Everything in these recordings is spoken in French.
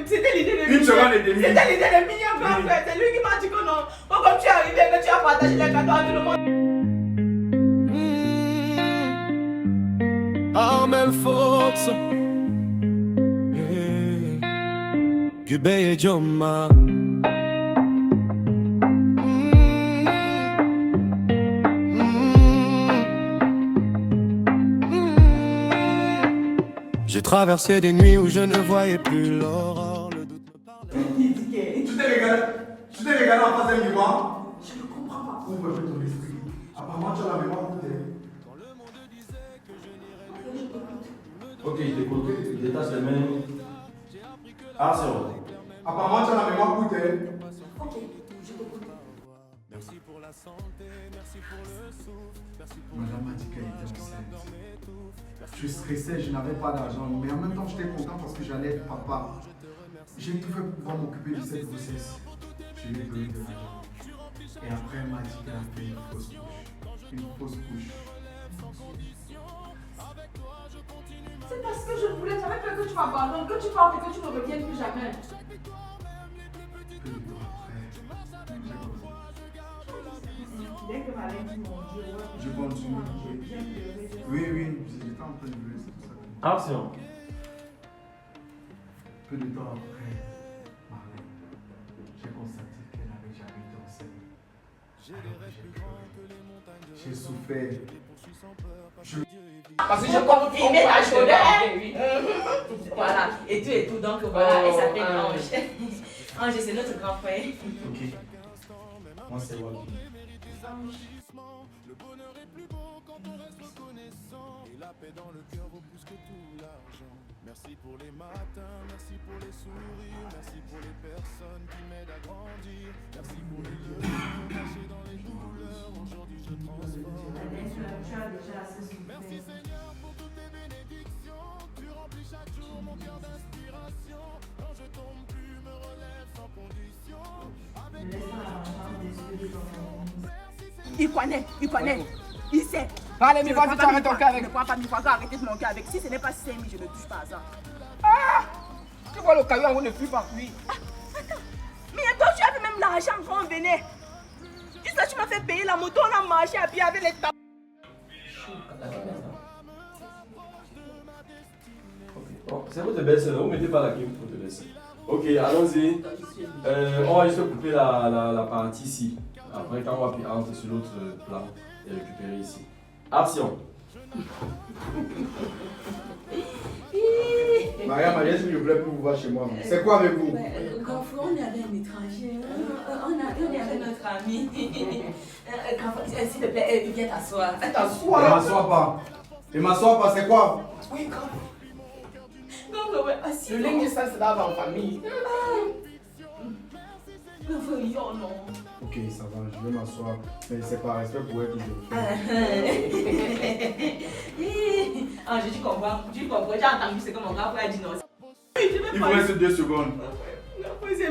c'était l'idée de Une seconde et demie. C'était l'idée de Mignon, grand frère. C'est lui qui m'a dit que non. Bon, comme tu es arrivé, que tu as partagé les cadeaux à tout le monde. Armel Fox Gube et Joma J'ai traversé des nuits où je ne voyais plus l'aurore. Le doute me parlait. Tu t'es régalé en face d'un miroir? Je ne comprends pas. Ouvre un peu ton esprit. Apparemment, tu as la mémoire où t'es. Ok, il t'écoute, il détache les mains. Action. Apparemment, tu as la mémoire où t'es. Ok, je t'écoute. Merci pour la santé, merci pour le souffle, merci pour Madame m'a dit qu'elle était enceinte. Je stressais, je n'avais pas d'argent, mais en même temps, j'étais content parce que j'allais être papa. J'ai tout fait pour pouvoir m'occuper de cette grossesse. Je lui ai donné de l'argent. Et après, elle m'a dit qu'elle a fait une fausse couche. Une fausse couche. C'est parce que je voulais jamais que tu m'abandonnes, que tu partes et que tu ne reviennes plus jamais. Peu de temps après, j'ai compris. Dès que ma reine dit mon Dieu, Je continue. j'ai bien pleuré. Oui, j'étais en train de pleurer, c'est pour ça que... Action. Peu de temps après, Marlène, j'ai constaté qu'elle n'avait jamais été enceinte. Alors que j'ai souffert. Parce que je confirmais ta chaudeur. Voilà, et tout, donc voilà, elle s'appelle Ange. Ange, c'est notre grand frère. Ok. Moi, c'est Wagi. le bonheur est plus beau quand on reste reconnaissant. Et la paix dans le cœur vaut plus que tout l'argent. Merci pour les matins, merci pour les sourires, merci pour les personnes qui m'aident à grandir. Merci pour les lieux cachés dans les douleurs. Aujourd'hui je transforme. Merci Seigneur pour toutes tes bénédictions. Tu remplis chaque jour mon cœur d'inspiration. Quand je tombe, tu me relèves sans condition. Il connaît, il sait. Allez, mi vas-y, tu arrêtes ton cœur avec. Ne prends pas mi fois, arrêtez de mon cœur avec. Si ce n'est pas 5 000, je ne touche pas à ça. Ah! Tu vois le caillou, on ne fuit pas. Oui. Attends, mais toi, tu avais même l'argent quand on venait. Tu sais, tu m'as fait payer la moto, on a marché à pied avec les tables. Bon, c'est votre baisse, vous mettez pas la game pour te baisser. Ok, allons-y. On va juste couper la partie ici. Après, quand on va rentrer sur l'autre plan et récupérer ici. Action. Maria, s'il vous plaît, pour vous voir chez moi. C'est quoi avec vous? Grand frère, on est avec un étranger. On est avec notre ami. Grand frère, s'il te plaît, viens t'asseoir. T'assois. Ne m'assois pas. Ne m'assois pas, c'est quoi? Oui, grand frère. Grand frère, assis. Le linge, ça, c'est là en famille. Grand frère, non. Ok, ça va, je vais m'asseoir. Mais c'est par respect pour elle que je le fais. Ah, tu comprends, j'ai entendu ce que mon grand frère a dit non. Il vous reste 2 secondes.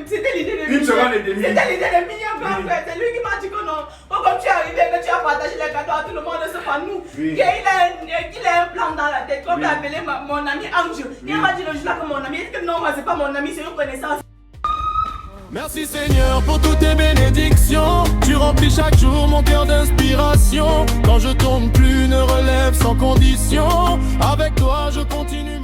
C'était l'idée de Une seconde et demie. C'était l'idée de Mignon, grand frère. C'est lui qui m'a dit que non. Bon, comme tu es arrivé, que tu as partagé les cadeaux à tout le monde, c'est pas nous. Oui. Il a un plan dans la tête. Comme il a appelé mon ami Ange. Il m'a dit le jour là que mon ami. Il dit que non, moi, c'est pas mon ami, c'est une connaissance. Merci Seigneur pour toutes tes bénédictions. Tu remplis chaque jour mon cœur d'inspiration. Quand je tombe, plus ne relève sans condition. Avec toi je continue.